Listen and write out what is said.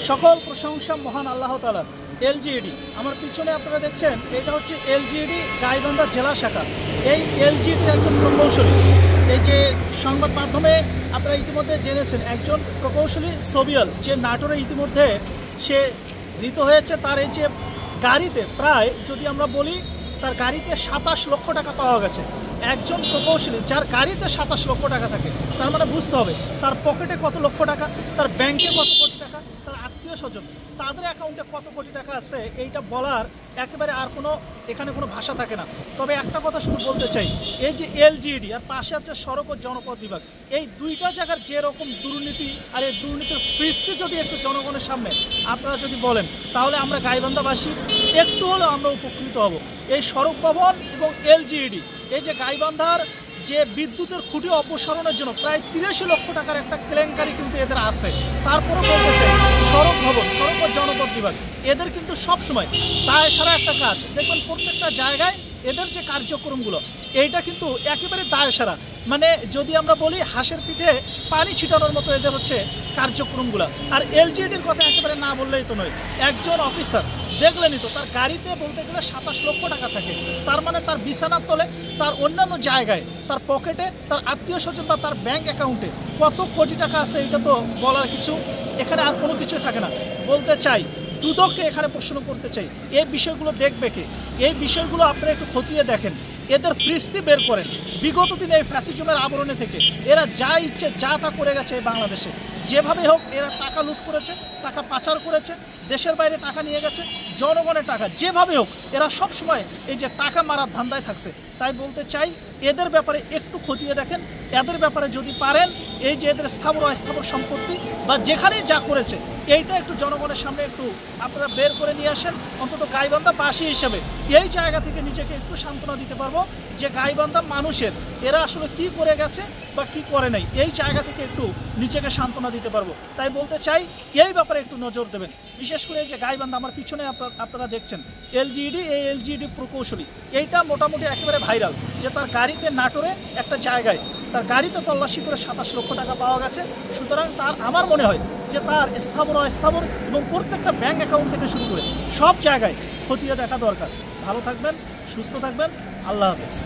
সকল প্রশংসা মহান আল্লাহ তাআলার। এলজিইডি আমার পিছনে আপনারা দেখছেন, এটা হচ্ছে এলজিইডি গাইবান্ধা জেলা শাখা। এই এলজিইডির একজন প্রকৌশলী, এই যে সংবাদ মাধ্যমে আপনারা ইতিমধ্যে জেনেছেন, একজন প্রকৌশলী সোবিয়াল, যে নাটোরে ইতিমধ্যে সে ধৃত হয়েছে। তার এই যে গাড়িতে প্রায়, যদি আমরা বলি, তার গাড়িতে 27 লক্ষ টাকা পাওয়া গেছে। একজন প্রকৌশলী যার গাড়িতে 27 লক্ষ টাকা থাকে, তার মানে বুঝতে হবে তার পকেটে কত লক্ষ টাকা, তার ব্যাংকে কত কোটি টাকা, তার আত্মীয় স্বজন তাদের অ্যাকাউন্টে কত কোটি টাকা আছে, এইটা বলার একেবারে আর এখানে কোনো ভাষা থাকে না। তবে একটা কথা শুধু বলতে চাই, এই যে এলজিইডি আর পাশে আছে সড়ক ও জনপথ বিভাগ, এই দুইটা জায়গার যেরকম দুর্নীতি, আর এই দুর্নীতির ফিস্তি যদি একটু জনগণের সামনে আপনারা যদি বলেন, তাহলে আমরা গাইবান্ধাবাসী একটু হলেও আমরা উপকৃত হব। এই সড়ক ভবন এবং এলজিইডি, এই যে গাইবান্ধার যে বিদ্যুতের খুঁটি অপসারণের জন্য প্রায় 83 লক্ষ টাকার একটা কেলেঙ্কারি কিন্তু এদের আছে। তারপরে বলতে চাই, সড়ক ভবন, সড়ক ও জনপথ বিভাগ, এদের কিন্তু সবসময় দায় সারা একটা কাজ দেখবেন, প্রত্যেকটা জায়গায় এদের যে কার্যক্রমগুলো, এইটা কিন্তু একেবারে দায় সারা। মানে যদি আমরা বলি হাঁসের পিঠে পানি ছিটানোর মতো এদের হচ্ছে কার্যক্রমগুলো। আর এলজিইডির কথা একেবারে না বললেই তো নয়। একজন অফিসার দেখলেনই তো, তার গাড়িতে বলতে গেলে 27 লক্ষ টাকা থাকে। তার মানে তার বিছানার তলে, তার অন্যান্য জায়গায়, তার পকেটে, তার আত্মীয় স্বজন বা তার ব্যাংক অ্যাকাউন্টে কত কোটি টাকা আছে, এটা তো বলার কিছু এখানে আর কোনো কিছুই থাকে না। বলতে চাই, দুদককে এখানে প্রশ্ন করতে চাই, এই বিষয়গুলো দেখবে কে? এই বিষয়গুলো আপনারা একটু খতিয়ে দেখেন, এদের ফিস্তি বের করেন। বিগত দিনে এই ফ্যাসিজমের আবরণে থেকে এরা যা ইচ্ছে যা তা করে গেছে এই বাংলাদেশে। যেভাবে হোক এরা টাকা লুট করেছে, টাকা পাচার করেছে, দেশের বাইরে টাকা নিয়ে গেছে, জনগণের টাকা। যেভাবে হোক এরা সব সময় এই যে টাকা মারার ধান্দায় থাকছে। তাই বলতে চাই, এদের ব্যাপারে একটু খতিয়ে দেখেন। এদের ব্যাপারে যদি পারেন, এই যে এদের স্থাবর অস্থাবর সম্পত্তি বা যেখানেই যা করেছে, এইটা একটু জনগণের সামনে একটু আপনারা বের করে নিয়ে আসেন। অন্তত গাইবান্ধাবাসী হিসেবে এই জায়গা থেকে নিজেকে একটু সান্ত্বনা দিতে পারবো যে গাইবান্ধা মানুষের এরা আসলে কি করে গেছে বা কি করে নাই, এই জায়গা থেকে একটু নিজেকে সান্ত্বনা দিতে পারবো। তাই বলতে চাই, এই ব্যাপারে একটু নজর দেবেন। বিশেষ করে এই যে গাইবান্ধা আমার পিছনে আপনারা দেখছেন এলজিইডি, এই এলজিইডি প্রকৌশলী, এইটা মোটামুটি একেবারে ভাইরাল, যে তার গাড়িতে নাটোরে একটা জায়গায় তার গাড়িতে তল্লাশি করে 27 লক্ষ টাকা পাওয়া গেছে। সুতরাং তার, আমার মনে হয় যে তার স্থাবর অস্থাবর এবং প্রত্যেকটা ব্যাংক অ্যাকাউন্ট থেকে শুরু করে সব জায়গায় খতিয়ে দেখা দরকার। ভালো থাকবেন, সুস্থ থাকবেন, আল্লাহ হাফেজ।